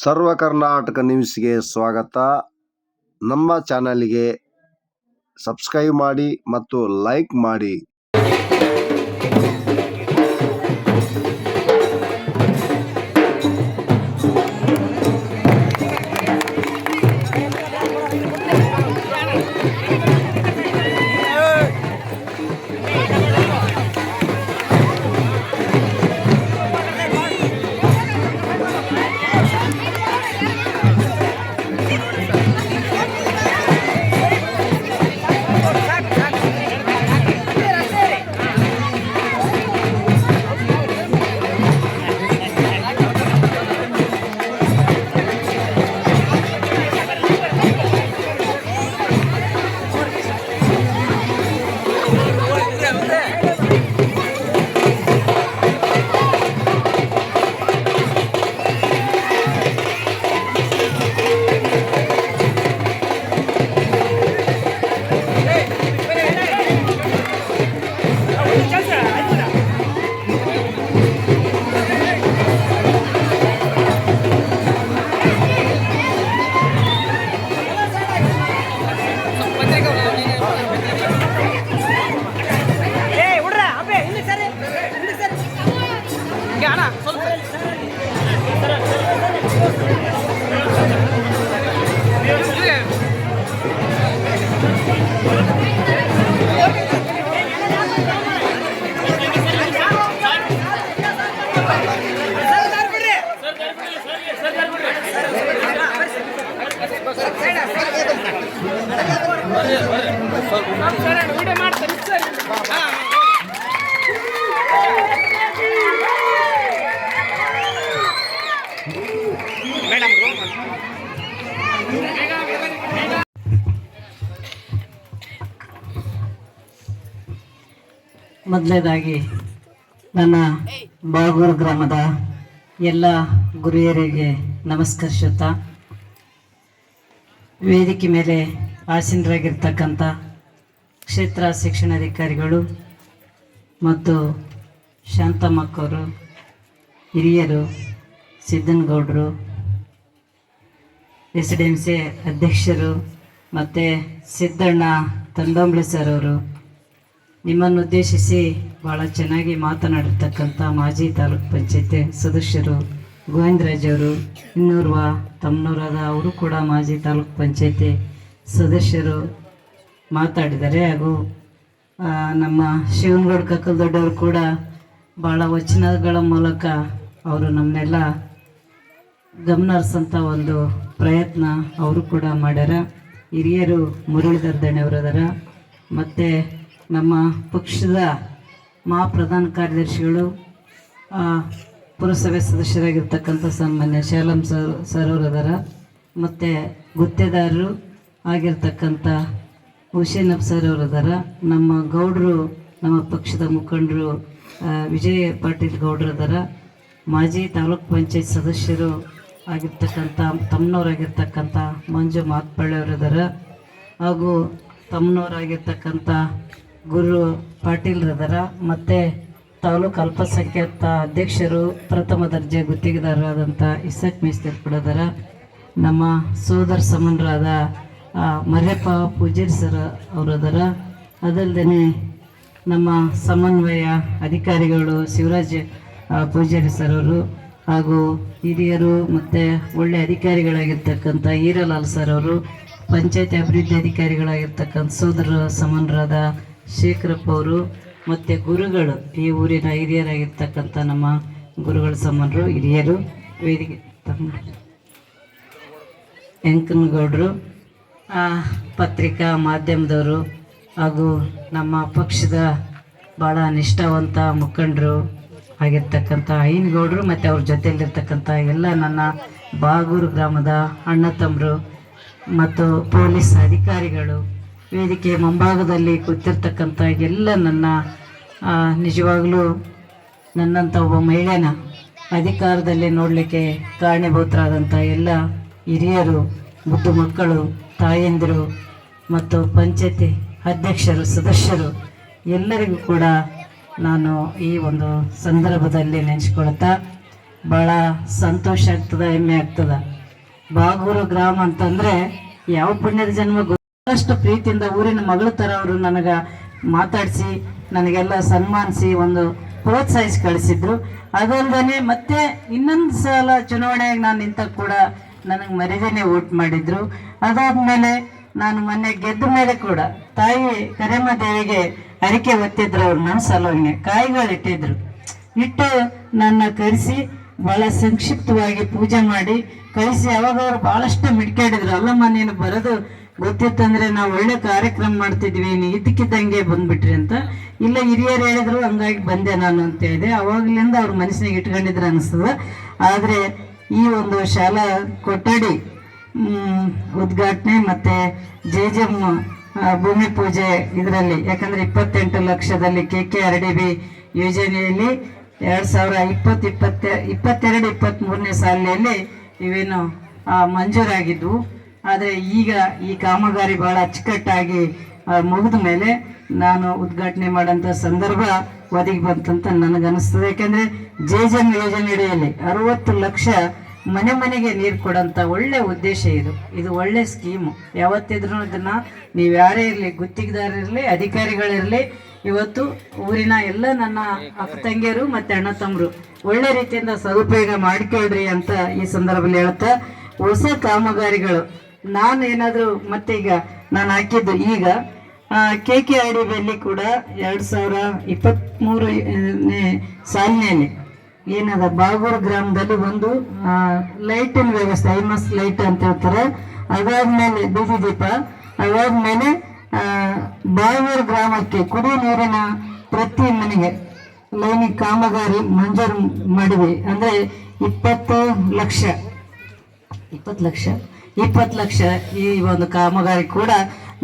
ಸರ್ವ ಕರ್ನಾಟಕ ನ್ಯೂಸ್ಗೆ ಸ್ವಾಗತ. ನಮ್ಮ ಚಾನಲ್ಗೆ ಸಬ್ಸ್ಕ್ರೈಬ್ ಮಾಡಿ ಮತ್ತು ಲೈಕ್ ಮಾಡಿ. ಮೊದಲನೇದಾಗಿ ನನ್ನ ಬಾಗೂರು ಗ್ರಾಮದ ಎಲ್ಲ ಗುರಿಯರಿಗೆ ನಮಸ್ಕರಿಸುತ್ತಾ, ವೇದಿಕೆ ಮೇಲೆ ಆಸೀನರಾಗಿರ್ತಕ್ಕಂಥ ಕ್ಷೇತ್ರ ಶಿಕ್ಷಣಾಧಿಕಾರಿಗಳು ಮತ್ತು ಶಾಂತಮ್ಮಕ್ಕವರು, ಹಿರಿಯರು, ಸಿದ್ದನಗೌಡರು, SDMC ಅಧ್ಯಕ್ಷರು ಮತ್ತು ಸಿದ್ದಣ್ಣ ತಂಡಂಬಳಿ ಸರ್ ಅವರು, ನಿಮ್ಮನ್ನು ಉದ್ದೇಶಿಸಿ ಭಾಳ ಚೆನ್ನಾಗಿ ಮಾತನಾಡಿರ್ತಕ್ಕಂಥ ಮಾಜಿ ತಾಲೂಕು ಪಂಚಾಯತಿ ಸದಸ್ಯರು ಗೋವಿಂದರಾಜ್ ಅವರು, ಇನ್ನೂರ್ವ ತಮ್ಮನೂರಾದ ಅವರು ಕೂಡ ಮಾಜಿ ತಾಲೂಕು ಪಂಚಾಯತಿ ಸದಸ್ಯರು ಮಾತಾಡಿದ್ದಾರೆ. ಹಾಗೂ ನಮ್ಮ ಶಿವನಗೌಡ ಕಕ್ಕಲ್ ದೊಡ್ಡವರು ಕೂಡ ಭಾಳ ವಚನಗಳ ಮೂಲಕ ಅವರು ನಮ್ಮನ್ನೆಲ್ಲ ಗಮನ ಒಂದು ಪ್ರಯತ್ನ ಅವರು ಕೂಡ ಮಾಡ್ಯಾರ. ಹಿರಿಯರು ಮುರಳೀಧರ್ ದಣಿಯವರು ಅದಾರ. ಮತ್ತು ನಮ್ಮ ಪಕ್ಷದ ಮಹಾಪ್ರಧಾನ ಕಾರ್ಯದರ್ಶಿಗಳು, ಪುರಸಭೆ ಸದಸ್ಯರಾಗಿರ್ತಕ್ಕಂಥ ಸನ್ಮಾನ್ಯ ಶಾಲಂ ಸರ್ ಅವರು ಅದಾರ. ಮತ್ತು ಗುತ್ತೇದಾರರು ಆಗಿರ್ತಕ್ಕಂಥ ಹುಸೇನಪ್ಪ ಸರ್ ಅವರು ಅದಾರ. ನಮ್ಮ ಗೌಡರು, ನಮ್ಮ ಪಕ್ಷದ ಮುಖಂಡರು ವಿಜಯ ಪಾಟೀಲ್ ಗೌಡರು ಅದಾರ. ಮಾಜಿ ತಾಲೂಕು ಪಂಚಾಯತ್ ಸದಸ್ಯರು ಆಗಿರ್ತಕ್ಕಂಥ ತಮ್ಮನವರಾಗಿರ್ತಕ್ಕಂಥ ಮಂಜು ಮಾತ್ಪಳ್ಳಿಯವರು ಅದಾರ. ಹಾಗೂ ತಮ್ಮನವರಾಗಿರ್ತಕ್ಕಂಥ ಗುರು ಪಾಟೀಲ್ರದಾರ. ಮತ್ತು ತಾಲೂಕು ಅಲ್ಪಸಂಖ್ಯಾತ ಅಧ್ಯಕ್ಷರು, ಪ್ರಥಮ ದರ್ಜೆ ಗುತ್ತಿಗೆದಾರರಾದಂಥ ಇಸಕ್ ಮೇಸ್ತ್ರಿ ಕೂಡ ಅದಾರ. ನಮ್ಮ ಸೋದರ ಸಮನರಾದ ಮರ್ಯಪ್ಪ ಪೂಜಾರಿ ಸರ್ ಅವರು ಅದಾರ. ಅದಲ್ಲದೆ ನಮ್ಮ ಸಮನ್ವಯ ಅಧಿಕಾರಿಗಳು ಶಿವರಾಜ್ ಪೂಜಾರಿ ಸರ್ ಅವರು, ಹಾಗೂ ಹಿರಿಯರು ಮತ್ತು ಒಳ್ಳೆಯ ಅಧಿಕಾರಿಗಳಾಗಿರ್ತಕ್ಕಂಥ ಈರಲಾಲ್ ಸರ್ ಅವರು, ಪಂಚಾಯತಿ ಅಭಿವೃದ್ಧಿ ಅಧಿಕಾರಿಗಳಾಗಿರ್ತಕ್ಕಂಥ ಸೋದರ ಸಮನರಾದ ಶೇಖರಪ್ಪ ಅವರು, ಮತ್ತು ಗುರುಗಳು, ಈ ಊರಿನ ಹಿರಿಯರಾಗಿರ್ತಕ್ಕಂಥ ನಮ್ಮ ಗುರುಗಳ ಸಮನರು, ಹಿರಿಯರು, ವೇದಿಕೆ ವೆಂಕನಗೌಡರು, ಪತ್ರಿಕಾ ಮಾಧ್ಯಮದವರು, ಹಾಗೂ ನಮ್ಮ ಪಕ್ಷದ ಭಾಳ ನಿಷ್ಠಾವಂತ ಮುಖಂಡರು ಆಗಿರ್ತಕ್ಕಂಥ ಐನಗೌಡರು ಮತ್ತು ಅವ್ರ ಜೊತೆಯಲ್ಲಿರ್ತಕ್ಕಂಥ ಎಲ್ಲ ನನ್ನ ಬಾಗೂರು ಗ್ರಾಮದ ಅಣ್ಣ ತಮ್ಮರು ಮತ್ತು ಪೊಲೀಸ್ ಅಧಿಕಾರಿಗಳು, ವೇದಿಕೆ ಮುಂಭಾಗದಲ್ಲಿ ಕೂತಿರ್ತಕ್ಕಂಥ ಎಲ್ಲ ನನ್ನ ನಿಜವಾಗಲೂ ನನ್ನಂಥ ಒಬ್ಬ ಮಹಿಳೆನ ಅಧಿಕಾರದಲ್ಲಿ ನೋಡಲಿಕ್ಕೆ ಕಾರಣೀಭೂತರಾದಂಥ ಎಲ್ಲ ಹಿರಿಯರು, ಮುದ್ದು ಮಕ್ಕಳು, ತಾಯಂದಿರು ಮತ್ತು ಪಂಚಾಯತಿ ಅಧ್ಯಕ್ಷರು, ಸದಸ್ಯರು ಎಲ್ಲರಿಗೂ ಕೂಡ ನಾನು ಈ ಒಂದು ಸಂದರ್ಭದಲ್ಲಿ ನೆನೆಸ್ಕೊಳ್ತಾ ಭಾಳ ಸಂತೋಷ ಆಗ್ತದೆ, ಹೆಮ್ಮೆ ಆಗ್ತದೆ. ಬಾಗೂರು ಗ್ರಾಮ ಅಂತಂದ್ರೆ ಯಾವ ಪುಣ್ಯದ ಜನ್ಮ ಗೊತ್ತಷ್ಟು ಪ್ರೀತಿಯಿಂದ ಊರಿನ ಮಗಳ ತರ ಅವರು ನನಗ ಮಾತಾಡಿಸಿ ನನಗೆಲ್ಲ ಸನ್ಮಾನಿಸಿ ಒಂದು ಪ್ರೋತ್ಸಾಹಿಸಿ ಕಳಿಸಿದ್ರು. ಅದಲ್ದೇ ಮತ್ತೆ ಇನ್ನೊಂದು ಸಲ ಚುನಾವಣೆಗೆ ನಾನು ನಿಂತ ಕೂಡ ನನಗೆ ಮರಿದೇನೆ ವೋಟ್ ಮಾಡಿದ್ರು. ಅದಾದ್ಮೇಲೆ ನಾನು ಮೊನ್ನೆ ಗೆದ್ದ ಮೇಲೆ ಕೂಡ ತಾಯಿ ಕರೆಮ್ಮ ದೇವಿಗೆ ಅರಿಕೆ ಒತ್ತಿದ್ರು. ಅವ್ರು ನನ್ನ ಸಲುವಾಗಿ ಕಾಯಿಗಳು ಇಟ್ಟು ನನ್ನ ಕರೆಸಿ ಬಹಳ ಸಂಕ್ಷಿಪ್ತವಾಗಿ ಪೂಜೆ ಮಾಡಿ ಕಳಿಸಿ. ಅವಾಗ ಅವ್ರು ಬಹಳಷ್ಟು ಮಿಡ್ಕಾಡಿದ್ರು, ಅಲ್ಲಮ್ಮ ನೀನು ಬರೋದು ಗೊತ್ತಿತ್ತಂದ್ರೆ ನಾವು ಒಳ್ಳೆ ಕಾರ್ಯಕ್ರಮ ಮಾಡ್ತಿದ್ವಿ, ನೀ ಇದ್ದಕ್ಕಿದ್ದಂಗೆ ಬಂದ್ಬಿಟ್ರಿ ಅಂತ. ಇಲ್ಲ ಹಿರಿಯರು ಹೇಳಿದ್ರು ಹಂಗಾಗಿ ಬಂದೆ ನಾನು ಅಂತ ಹೇಳಿದೆ. ಅವಾಗ್ಲಿಂದ ಅವ್ರ ಮನಸ್ಸಿನಾಗ ಇಟ್ಕೊಂಡಿದ್ರು ಅನಿಸ್ತದ. ಆದ್ರೆ ಈ ಒಂದು ಶಾಲಾ ಕೊಠಡಿ ಉದ್ಘಾಟನೆ ಮತ್ತೆ ಜೆಜೆಮ್ ಭೂಮಿ ಪೂಜೆ ಇದರಲ್ಲಿ, ಯಾಕಂದ್ರೆ 28 ಲಕ್ಷದಲ್ಲಿ KKRDB ಯೋಜನೆಯಲ್ಲಿ 2022-23ನೇ ಸಾಲಿನಲ್ಲಿ ಇವೇನು ಮಂಜೂರಾಗಿದ್ವು. ಆದರೆ ಈಗ ಈ ಕಾಮಗಾರಿ ಬಹಳ ಅಚ್ಚುಕಟ್ಟಾಗಿ ಮುಗಿದ ಮೇಲೆ ನಾನು ಉದ್ಘಾಟನೆ ಮಾಡೋಂಥ ಸಂದರ್ಭ ಒದಗಿ ಬಂತಂತ ನನಗನ್ನಿಸ್ತದೆ. ಯಾಕೆಂದ್ರೆ ಜೆಜೆಮ್ ಯೋಜನೆ ಅಡಿಯಲ್ಲಿ 60 ಲಕ್ಷ ಮನೆ ಮನೆಗೆ ನೀರು ಕೊಡೋಂಥ ಒಳ್ಳೆ ಉದ್ದೇಶ ಇದು ಒಳ್ಳೆ ಸ್ಕೀಮು. ಯಾವತ್ತಿದ್ರೂ ಇದನ್ನ ನೀವು ಯಾರೇ ಇರಲಿ, ಗುತ್ತಿಗೆದಾರರಿರಲಿ, ಅಧಿಕಾರಿಗಳಿರಲಿ, ಇವತ್ತು ಊರಿನ ಎಲ್ಲ ನನ್ನ ಅಕ್ಕ ತಂಗಿಯರು ಮತ್ತೆ ಅಣ್ಣ ತಮ್ಮರು ಒಳ್ಳೆ ರೀತಿಯಿಂದ ಸದುಪಯೋಗ ಮಾಡಿಕೊಳ್ರಿ ಅಂತ ಈ ಸಂದರ್ಭದಲ್ಲಿ ಹೇಳ್ತಾ, ಹೊಸ ಕಾಮಗಾರಿಗಳು ನಾನು ಏನಾದರೂ ಮತ್ತೆ ಈಗ ನಾನು ಹಾಕಿದ್ದು ಈಗ KKRDBಯಲ್ಲಿ ಕೂಡ 2023ನೇ ಸಾಲಿನಲ್ಲಿ ಏನದ ಬಾಗೂರು ಗ್ರಾಮದಲ್ಲಿ ಒಂದು ಲೈಟಿನ ವ್ಯವಸ್ಥೆ, ಐಮಸ್ ಲೈಟ್ ಅಂತ ಹೇಳ್ತಾರೆ. ಅದಾದ್ಮೇಲೆ ಬೀದಿ ದೀಪ, ಅದಾದ್ಮೇಲೆ ಬಾಗೂರು ಗ್ರಾಮಕ್ಕೆ ಕುಡಿಯುವ ನೀರಿನ ಪ್ರತಿ ಮನೆಗೆ ಲೈನಿಗೆ ಕಾಮಗಾರಿ ಮಂಜೂರು ಮಾಡಿವಿ. ಅಂದ್ರೆ 20 ಲಕ್ಷ ಈ ಒಂದು ಕಾಮಗಾರಿ ಕೂಡ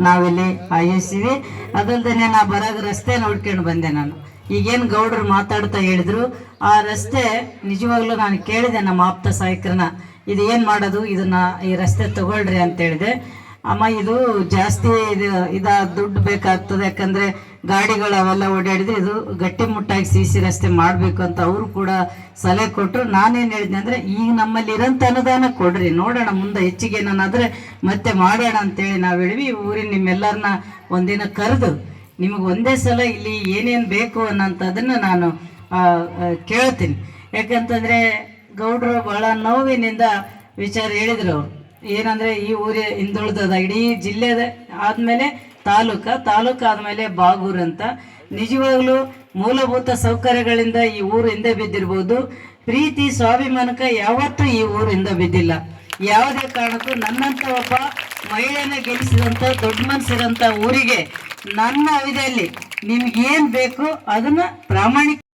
ನಾವಿಲ್ಲಿ ಆಯೋಜಿಸಿವಿ. ಅದಲ್ದೇ ನಾ ಬರಾಗ ರಸ್ತೆ ನೋಡ್ಕೊಂಡು ಬಂದೆ. ನಾನು ಈಗೇನು ಗೌಡರು ಮಾತಾಡ್ತಾ ಹೇಳಿದ್ರು ಆ ರಸ್ತೆ ನಿಜವಾಗ್ಲೂ ನಾನು ಕೇಳಿದೆ ನಮ್ಮ ಆಪ್ತ ಸಹಾಯಕರನ್ನ, ಇದು ಏನು ಮಾಡೋದು, ಇದನ್ನ ಈ ರಸ್ತೆ ತಗೊಳ್ರಿ ಅಂತ ಹೇಳಿದೆ. ಅಮ್ಮ ಇದು ಜಾಸ್ತಿ ದುಡ್ಡು ಬೇಕಾಗ್ತದೆ, ಯಾಕಂದ್ರೆ ಗಾಡಿಗಳು ಅವೆಲ್ಲ ಓಡಾಡಿದ್ರೆ ಇದು ಗಟ್ಟಿಮುಟ್ಟಾಗಿ CC ರಸ್ತೆ ಮಾಡಬೇಕು ಅಂತ ಅವರು ಕೂಡ ಸಲಹೆ ಕೊಟ್ಟರು. ನಾನೇನು ಹೇಳಿದ್ದೆ ಅಂದರೆ ಈಗ ನಮ್ಮಲ್ಲಿ ಇರೋಂಥ ಅನುದಾನ ಕೊಡ್ರಿ, ನೋಡೋಣ ಮುಂದೆ ಹೆಚ್ಚಿಗೆ ಏನಾದ್ರೆ ಮತ್ತೆ ಮಾಡೋಣ ಅಂತೇಳಿ ನಾವು ಹೇಳಿವಿ. ಊರಿನ ನಿಮ್ಮೆಲ್ಲರನ್ನ ಒಂದಿನ ಕರೆದು ನಿಮಗೆ ಒಂದೇ ಸಲ ಇಲ್ಲಿ ಏನೇನು ಬೇಕು ಅನ್ನೋಂಥದ್ದನ್ನು ನಾನು ಕೇಳ್ತೀನಿ. ಯಾಕಂತಂದರೆ ಗೌಡರು ಬಹಳ ನೋವಿನಿಂದ ವಿಚಾರ ಹೇಳಿದ್ರು. ಅವರು ಏನಂದರೆ ಈ ಊರೇ ಹಿಂದುಳಿದದ, ಇಡೀ ಜಿಲ್ಲೆದ ಆದಮೇಲೆ ತಾಲೂಕು ಆದಮೇಲೆ ಬಾಗೂರು ಅಂತ. ನಿಜವಾಗ್ಲೂ ಮೂಲಭೂತ ಸೌಕರ್ಯಗಳಿಂದ ಈ ಊರು ಹಿಂದೆ ಬಿದ್ದಿರ್ಬೋದು, ಪ್ರೀತಿ ಸ್ವಾಭಿಮಾನಕ್ಕೆ ಯಾವತ್ತೂ ಈ ಊರು ಹಿಂದೆ ಬಿದ್ದಿಲ್ಲ. ಯಾವುದೇ ಕಾರಣಕ್ಕೂ ನನ್ನಂಥ ಒಬ್ಬ ಮಹಿಳೆಯನ್ನ ಗೆಲ್ಲಿಸಿದಂಥ ದೊಡ್ಡ ಮನಸ್ಸಿರೋಂಥ ಊರಿಗೆ ನನ್ನ ಅವಧಿಯಲ್ಲಿ ನಿಮ್ಗೇನು ಬೇಕು ಅದನ್ನು ಪ್ರಾಮಾಣಿಕ